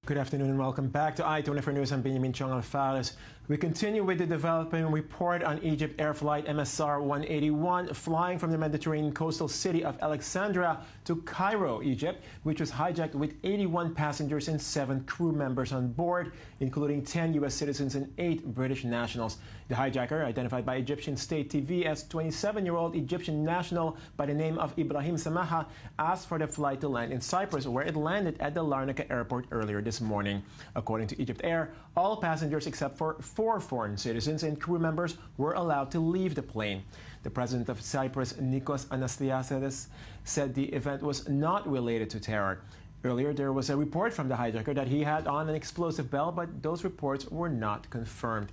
Good afternoon and welcome back to I-24 News. I'm Benjamin Tjong. We continue with the developing report on EgyptAir flight MSR-181 flying from the Mediterranean coastal city of Alexandria to Cairo, Egypt, which was hijacked with 81 passengers and 7 crew members on board, including 10 U.S. citizens and 8 British nationals. The hijacker, identified by Egyptian state TV as 27-year-old Egyptian national by the name of Ibrahim Samaha, asked for the flight to land in Cyprus, where it landed at the Larnaca airport earlier this morning. According to EgyptAir, all passengers except for 4 foreign citizens and crew members were allowed to leave the plane. The president of Cyprus, Nikos Anastasiades, said the event was not related to terror. Earlier, there was a report from the hijacker that he had on an explosive bell, but those reports were not confirmed.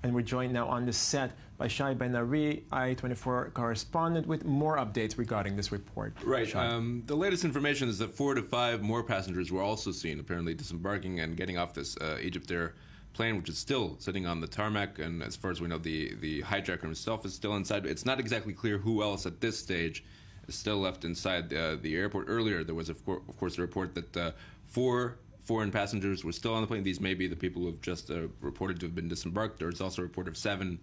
And we're joined now on the set by Shai Ben-Ari, I-24 correspondent, with more updates regarding this report. Right. The latest information is that 4 to 5 more passengers were also seen, apparently disembarking and getting off this EgyptAir plane, which is still sitting on the tarmac. And as far as we know, the hijacker himself is still inside. It's not exactly clear who else at this stage is still left inside the airport. Earlier, there was, of course, a report that 4 foreign passengers were still on the plane. These may be the people who have just reported to have been disembarked. There's also a report of 7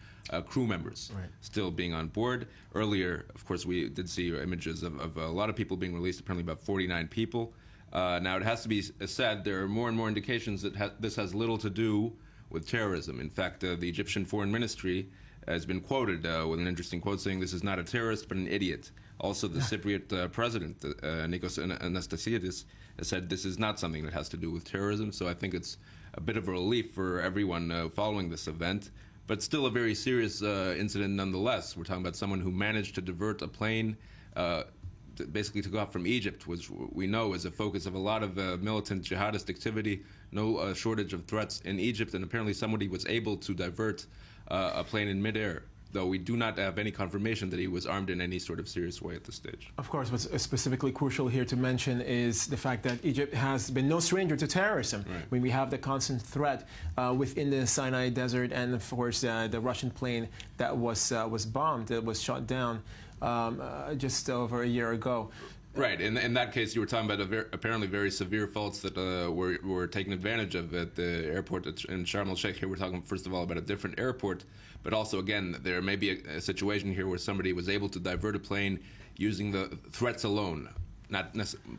crew members still being on board. Earlier, of course, we did see images of a lot of people being released, apparently about 49 people. Now, it has to be said, there are more and more indications that this has little to do with terrorism. In fact, the Egyptian Foreign Ministry has been quoted with an interesting quote saying, "This is not a terrorist, but an idiot." Also, the Cypriot president, Nikos Anastasiades, has said this is not something that has to do with terrorism. So I think it's a bit of a relief for everyone following this event. But still a very serious incident nonetheless. We're talking about someone who managed to divert a plane basically to go out from Egypt, which we know is a focus of a lot of militant jihadist activity, no shortage of threats in Egypt, and apparently somebody was able to divert a plane in midair, though we do not have any confirmation that he was armed in any sort of serious way at this stage. Of course, what's specifically crucial here to mention is the fact that Egypt has been no stranger to terrorism. Right. When we have the constant threat within the Sinai Desert, and of course the Russian plane that was bombed, that was shot down just over a year ago. Right. In that case, you were talking about apparently very severe faults that were taken advantage of at the airport in Sharm el-Sheikh. Here we're talking, first of all, about a different airport, but also, again, there may be a situation here where somebody was able to divert a plane using the threats alone. Not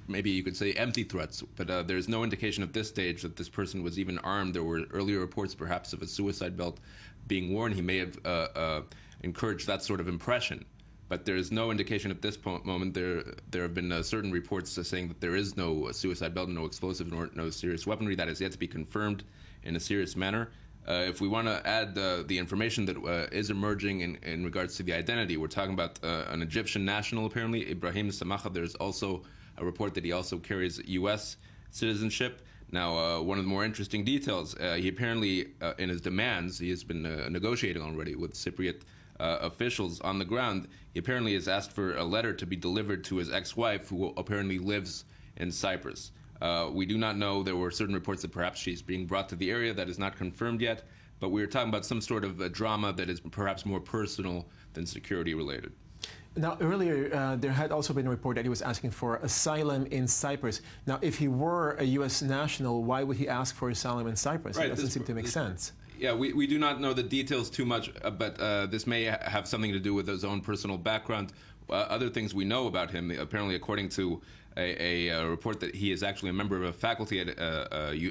maybe you could say empty threats, but there's no indication at this stage that this person was even armed. There were earlier reports, perhaps, of a suicide belt being worn. He may have encouraged that sort of impression. But there is no indication at this moment. There have been certain reports saying that there is no suicide belt, no explosive, nor no serious weaponry. That is yet to be confirmed in a serious manner. If we want to add the information that is emerging in regards to the identity, we're talking about an Egyptian national, apparently, Ibrahim Samaha. There's also a report that he also carries U.S. citizenship. Now, one of the more interesting details, he apparently, in his demands, he has been negotiating already with Cypriot officials on the ground. He apparently has asked for a letter to be delivered to his ex-wife, who apparently lives in Cyprus. We do not know. There were certain reports that perhaps she's being brought to the area. That is not confirmed yet. But we're talking about some sort of a drama that is perhaps more personal than security related. Now, earlier, there had also been a report that he was asking for asylum in Cyprus. Now, if he were a U.S. national, why would he ask for asylum in Cyprus? Right, It doesn't seem to make sense. Yeah, we do not know the details too much, but this may have something to do with his own personal background. Other things we know about him, apparently according to a report that he is actually a member of a faculty at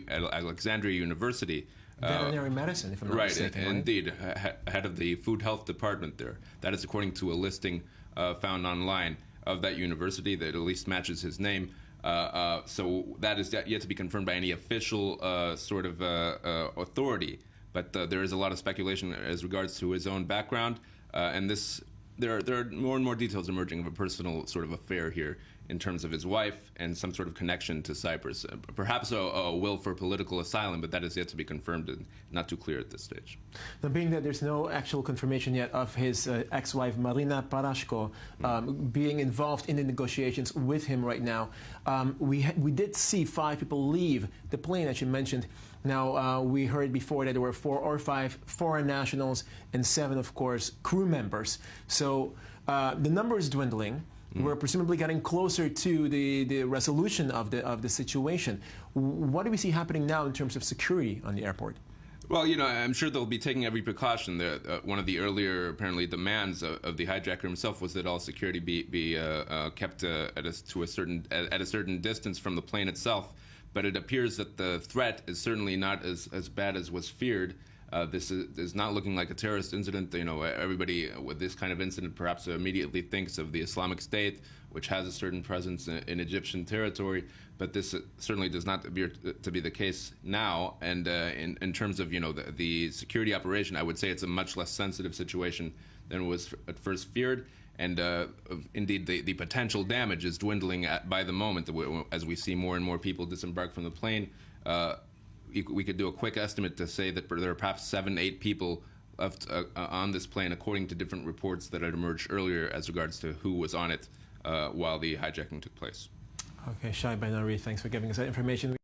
Alexandria University. Veterinary medicine, if I'm not mistaken. Right, indeed, head of the food health department there. That is according to a listing found online of that university that at least matches his name. So that is yet to be confirmed by any official sort of authority. But there is a lot of speculation as regards to his own background, and there are more and more details emerging of a personal sort of affair here in terms of his wife and some sort of connection to Cyprus. Perhaps a will for political asylum, but that is yet to be confirmed and not too clear at this stage. Now, being that there's no actual confirmation yet of his ex-wife, Marina Parashko, being involved in the negotiations with him right now, we did see 5 people leave the plane, as you mentioned. Now, we heard before that there were 4 or 5 foreign nationals and 7, of course, crew members. So the number is dwindling. We're presumably getting closer to the resolution of the situation. What do we see happening now in terms of security on the airport? Well, you know, I'm sure they'll be taking every precaution. One of the earlier, apparently, demands of the hijacker himself was that all security be kept at a certain distance from the plane itself. But it appears that the threat is certainly not as bad as was feared. This is not looking like a terrorist incident. You know, everybody with this kind of incident perhaps immediately thinks of the Islamic State, which has a certain presence in Egyptian territory. But this certainly does not appear to be the case now. And in terms of, you know, the security operation, I would say it's a much less sensitive situation than was at first feared. And indeed, the potential damage is dwindling by the moment as we see more and more people disembark from the plane. We could do a quick estimate to say that there are perhaps 7-8 people left on this plane, according to different reports that had emerged earlier as regards to who was on it while the hijacking took place. Okay, Shai Ben-Ari, thanks for giving us that information.